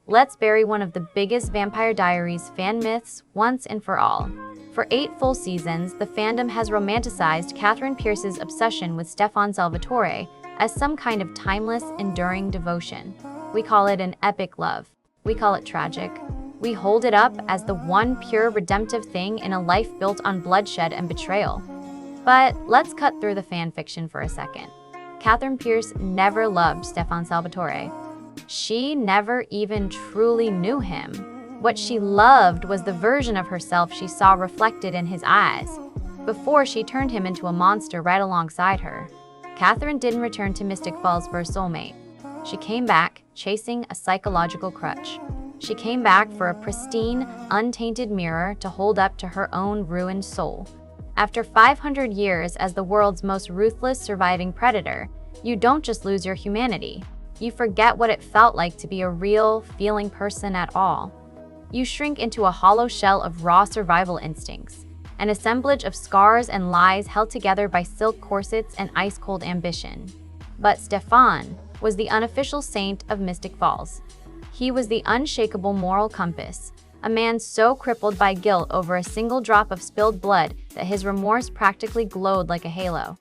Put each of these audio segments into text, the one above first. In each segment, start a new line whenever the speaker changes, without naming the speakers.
let's bury one of the biggest Vampire Diaries fan myths once and for all. For 8 full seasons, the fandom has romanticized Katherine Pierce's obsession with Stefan Salvatore as some kind of timeless, enduring devotion. We call it an epic love. We call it tragic. We hold it up as the one pure redemptive thing in a life built on bloodshed and betrayal. But let's cut through the fan fiction for a second. Katherine Pierce never loved Stefan Salvatore. She never even truly knew him. What she loved was the version of herself she saw reflected in his eyes, before she turned him into a monster right alongside her. Katherine didn't return to Mystic Falls for a soulmate. She came back, chasing a psychological crutch. She came back for a pristine, untainted mirror to hold up to her own ruined soul. After 500 years as the world's most ruthless surviving predator, you don't just lose your humanity. You forget what it felt like to be a real, feeling person at all. You shrink into a hollow shell of raw survival instincts, an assemblage of scars and lies held together by silk corsets and ice-cold ambition. But Stefan was the unofficial saint of Mystic Falls. He was the unshakable moral compass, a man so crippled by guilt over a single drop of spilled blood that his remorse practically glowed like a halo.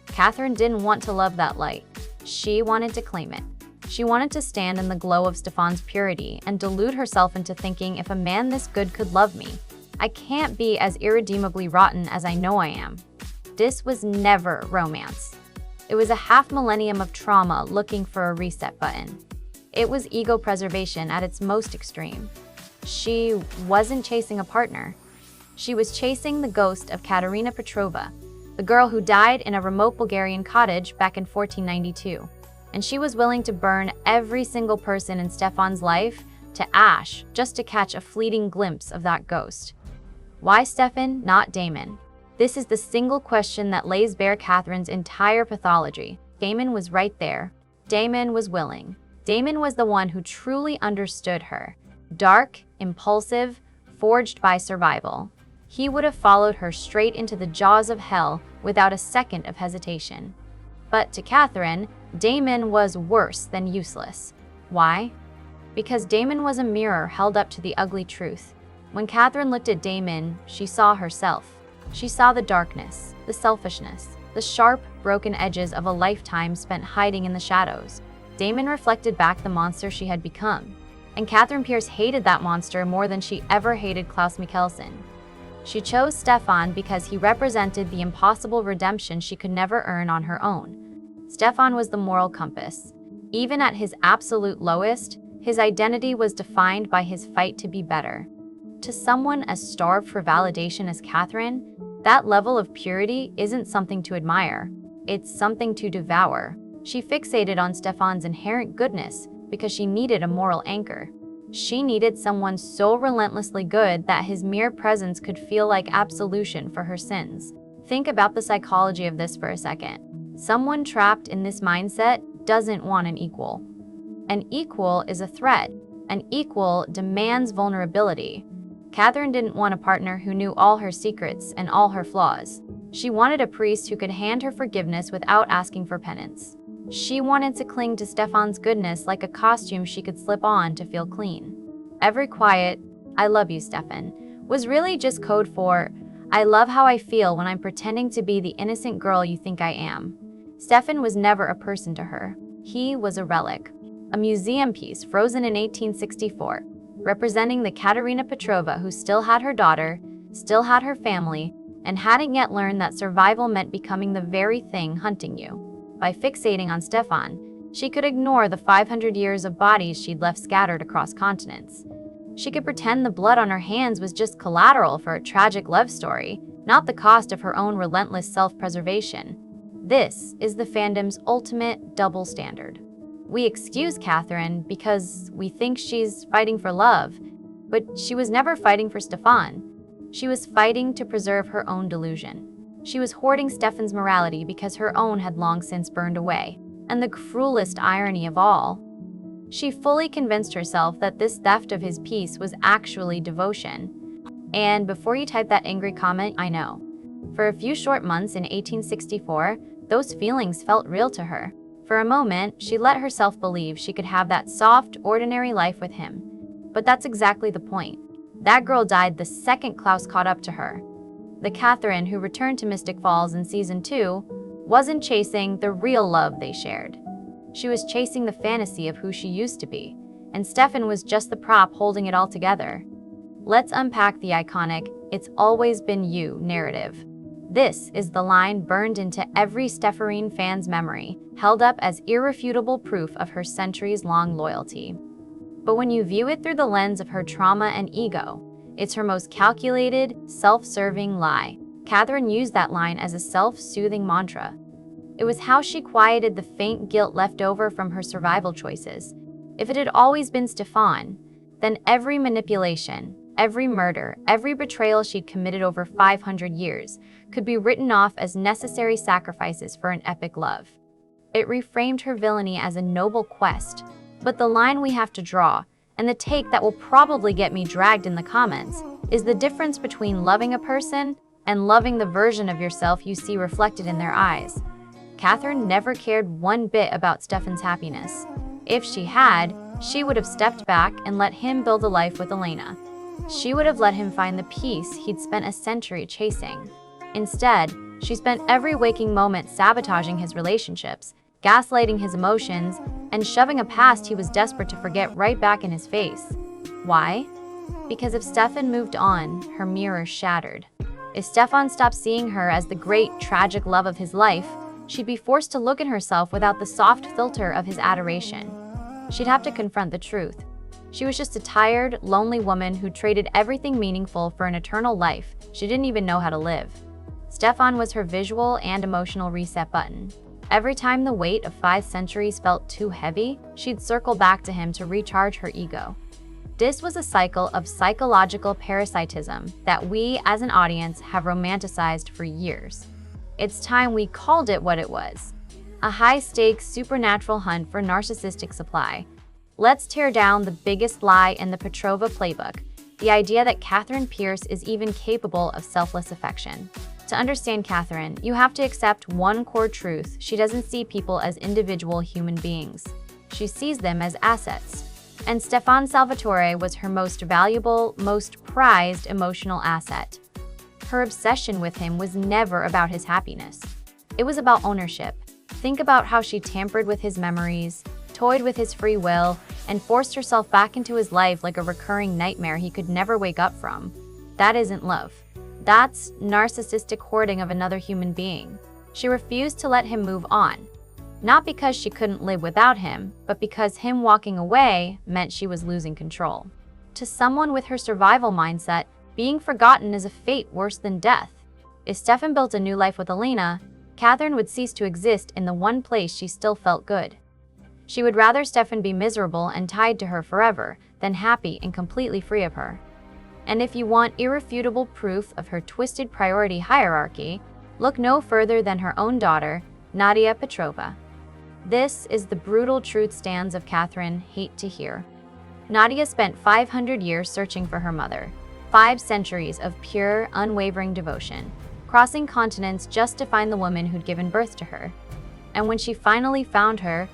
Katherine didn't want to love that light. She wanted to claim it. She wanted to stand in the glow of Stefan's purity and delude herself into thinking, if a man this good could love me, I can't be as irredeemably rotten as I know I am. This was never romance. It was a half-millennium of trauma looking for a reset button. It was ego preservation at its most extreme. She wasn't chasing a partner. She was chasing the ghost of Katerina Petrova, the girl who died in a remote Bulgarian cottage back in 1492. And she was willing to burn every single person in Stefan's life to ash just to catch a fleeting glimpse of that ghost. Why Stefan, not Damon? This is the single question that lays bare Katherine's entire pathology. Damon was right there. Damon was willing. Damon was the one who truly understood her. Dark, impulsive, forged by survival. He would have followed her straight into the jaws of hell without a second of hesitation. But to Katherine, Damon was worse than useless. Why? Because Damon was a mirror held up to the ugly truth. When Katherine looked at Damon, she saw herself. She saw the darkness, the selfishness, the sharp, broken edges of a lifetime spent hiding in the shadows. Damon reflected back the monster she had become. And Katherine Pierce hated that monster more than she ever hated Klaus Mikkelsen. She chose Stefan because he represented the impossible redemption she could never earn on her own. Stefan was the moral compass. Even at his absolute lowest, his identity was defined by his fight to be better. To someone as starved for validation as Katherine, that level of purity isn't something to admire. It's something to devour. She fixated on Stefan's inherent goodness because she needed a moral anchor. She needed someone so relentlessly good that his mere presence could feel like absolution for her sins. Think about the psychology of this for a second. Someone trapped in this mindset doesn't want an equal. An equal is a threat. An equal demands vulnerability. Katherine didn't want a partner who knew all her secrets and all her flaws. She wanted a priest who could hand her forgiveness without asking for penance. She wanted to cling to Stefan's goodness like a costume she could slip on to feel clean. Every quiet, "I love you, Stefan," was really just code for, "I love how I feel when I'm pretending to be the innocent girl you think I am." Stefan was never a person to her. He was a relic, a museum piece frozen in 1864, representing the Katerina Petrova who still had her daughter, still had her family, and hadn't yet learned that survival meant becoming the very thing hunting you. By fixating on Stefan, she could ignore the 500 years of bodies she'd left scattered across continents. She could pretend the blood on her hands was just collateral for a tragic love story, not the cost of her own relentless self-preservation. This is the fandom's ultimate double standard. We excuse Katherine because we think she's fighting for love, but she was never fighting for Stefan. She was fighting to preserve her own delusion. She was hoarding Stefan's morality because her own had long since burned away. And the cruelest irony of all, she fully convinced herself that this theft of his peace was actually devotion. And before you type that angry comment, I know. For a few short months in 1864, those feelings felt real to her. For a moment, she let herself believe she could have that soft, ordinary life with him. But that's exactly the point. That girl died the second Klaus caught up to her. The Katherine who returned to Mystic Falls in Season 2 wasn't chasing the real love they shared. She was chasing the fantasy of who she used to be, and Stefan was just the prop holding it all together. Let's unpack the iconic "It's always been you" narrative. This is the line burned into every Stefan fan's memory, held up as irrefutable proof of her centuries-long loyalty. But when you view it through the lens of her trauma and ego, it's her most calculated, self-serving lie. Katherine used that line as a self-soothing mantra. It was how she quieted the faint guilt left over from her survival choices. If it had always been Stefan, then every manipulation, every murder, every betrayal she'd committed over 500 years could be written off as necessary sacrifices for an epic love. It reframed her villainy as a noble quest. But the line we have to draw, and the take that will probably get me dragged in the comments, is the difference between loving a person and loving the version of yourself you see reflected in their eyes. Katherine never cared one bit about Stefan's happiness. If she had, she would have stepped back and let him build a life with Elena. She would have let him find the peace he'd spent a century chasing. Instead, she spent every waking moment sabotaging his relationships, gaslighting his emotions, and shoving a past he was desperate to forget right back in his face. Why? Because if Stefan moved on, her mirror shattered. If Stefan stopped seeing her as the great, tragic love of his life, she'd be forced to look at herself without the soft filter of his adoration. She'd have to confront the truth. She was just a tired, lonely woman who traded everything meaningful for an eternal life she didn't even know how to live. Stefan was her visual and emotional reset button. Every time the weight of 5 centuries felt too heavy, she'd circle back to him to recharge her ego. This was a cycle of psychological parasitism that we, as an audience, have romanticized for years. It's time we called it what it was: a high-stakes supernatural hunt for narcissistic supply. Let's tear down the biggest lie in the Petrova playbook, the idea that Katherine Pierce is even capable of selfless affection. To understand Katherine, you have to accept one core truth: she doesn't see people as individual human beings. She sees them as assets. And Stefan Salvatore was her most valuable, most prized emotional asset. Her obsession with him was never about his happiness. It was about ownership. Think about how she tampered with his memories, toyed with his free will, and forced herself back into his life like a recurring nightmare he could never wake up from. That isn't love. That's narcissistic hoarding of another human being. She refused to let him move on. Not because she couldn't live without him, but because him walking away meant she was losing control. To someone with her survival mindset, being forgotten is a fate worse than death. If Stefan built a new life with Elena, Katherine would cease to exist in the one place she still felt good. She would rather Stefan be miserable and tied to her forever than happy and completely free of her. And if you want irrefutable proof of her twisted priority hierarchy, look no further than her own daughter, Nadia Petrova. This is the brutal truth stands of Katherine hate to hear. Nadia spent 500 years searching for her mother, 5 centuries of pure, unwavering devotion, crossing continents just to find the woman who'd given birth to her. And when she finally found her,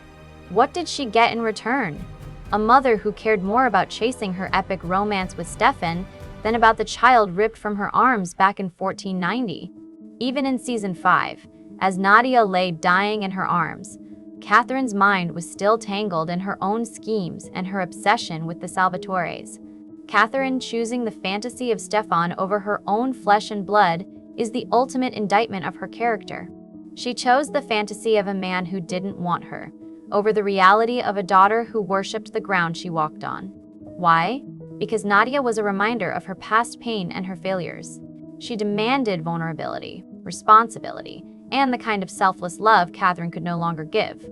what did she get in return? A mother who cared more about chasing her epic romance with Stefan than about the child ripped from her arms back in 1490. Even in Season 5, as Nadia lay dying in her arms, Katherine's mind was still tangled in her own schemes and her obsession with the Salvatores. Katherine choosing the fantasy of Stefan over her own flesh and blood is the ultimate indictment of her character. She chose the fantasy of a man who didn't want her, over the reality of a daughter who worshipped the ground she walked on. Why? Because Nadia was a reminder of her past pain and her failures. She demanded vulnerability, responsibility, and the kind of selfless love Katherine could no longer give.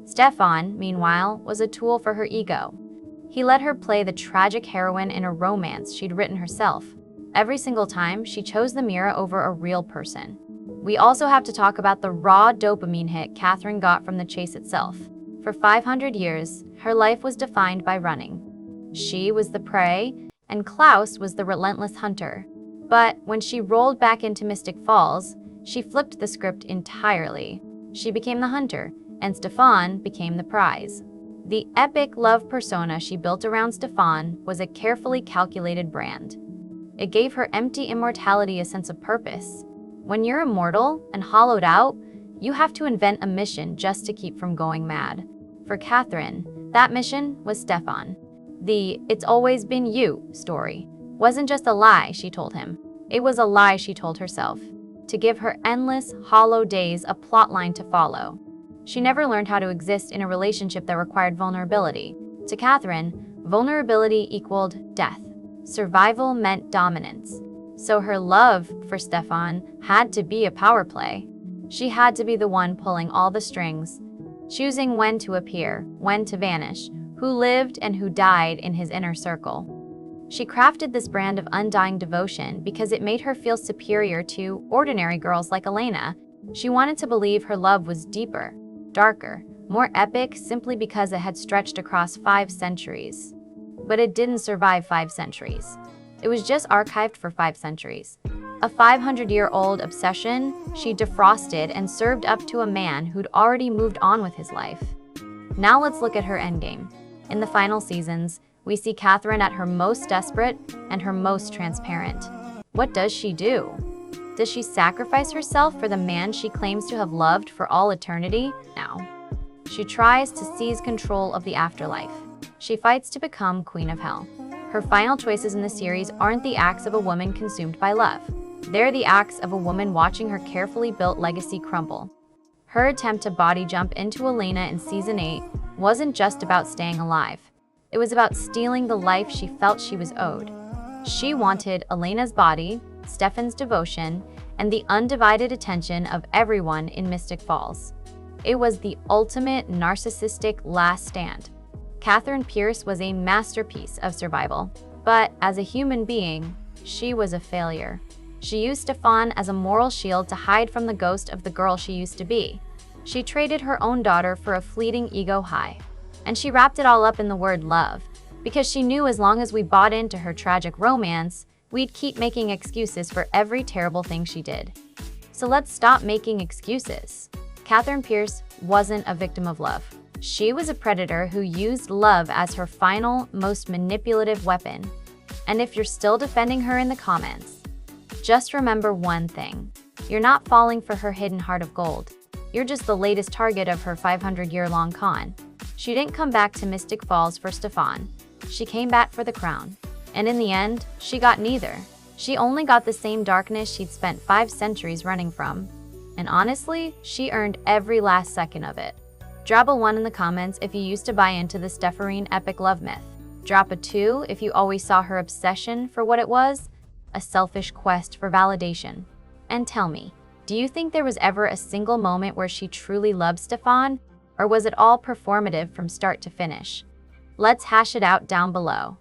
Stefan, meanwhile, was a tool for her ego. He let her play the tragic heroine in a romance she'd written herself. Every single time, she chose the mirror over a real person. We also have to talk about the raw dopamine hit Katherine got from the chase itself. For 500 years, her life was defined by running. She was the prey, and Klaus was the relentless hunter. But when she rolled back into Mystic Falls, she flipped the script entirely. She became the hunter, and Stefan became the prize. The epic love persona she built around Stefan was a carefully calculated brand. It gave her empty immortality a sense of purpose. When you're immortal and hollowed out, you have to invent a mission just to keep from going mad. For Katherine, that mission was Stefan. The "it's always been you" story wasn't just a lie she told him. It was a lie she told herself, to give her endless, hollow days a plotline to follow. She never learned how to exist in a relationship that required vulnerability. To Katherine, vulnerability equaled death. Survival meant dominance. So her love for Stefan had to be a power play. She had to be the one pulling all the strings, choosing when to appear, when to vanish, who lived and who died in his inner circle. She crafted this brand of undying devotion because it made her feel superior to ordinary girls like Elena. She wanted to believe her love was deeper, darker, more epic simply because it had stretched across 5 centuries. But it didn't survive 5 centuries. It was just archived for 5 centuries. A 500-year-old obsession she defrosted and served up to a man who'd already moved on with his life. Now let's look at her endgame. In the final seasons, we see Katherine at her most desperate and her most transparent. What does she do? Does she sacrifice herself for the man she claims to have loved for all eternity? No. She tries to seize control of the afterlife. She fights to become Queen of Hell. Her final choices in the series aren't the acts of a woman consumed by love. They're the acts of a woman watching her carefully built legacy crumble. Her attempt to body jump into Elena in Season 8 wasn't just about staying alive. It was about stealing the life she felt she was owed. She wanted Elena's body, Stefan's devotion, and the undivided attention of everyone in Mystic Falls. It was the ultimate narcissistic last stand. Katherine Pierce was a masterpiece of survival, but as a human being, she was a failure. She used Stefan as a moral shield to hide from the ghost of the girl she used to be. She traded her own daughter for a fleeting ego high. And she wrapped it all up in the word love, because she knew as long as we bought into her tragic romance, we'd keep making excuses for every terrible thing she did. So let's stop making excuses. Katherine Pierce wasn't a victim of love. She was a predator who used love as her final, most manipulative weapon. And if you're still defending her in the comments, just remember one thing. You're not falling for her hidden heart of gold. You're just the latest target of her 500-year-long con. She didn't come back to Mystic Falls for Stefan. She came back for the crown. And in the end, she got neither. She only got the same darkness she'd spent 5 centuries running from. And honestly, she earned every last second of it. Drop a 1 in the comments if you used to buy into the Stefan epic love myth. Drop a 2 if you always saw her obsession for what it was, a selfish quest for validation. And tell me, do you think there was ever a single moment where she truly loved Stefan? Or was it all performative from start to finish? Let's hash it out down below.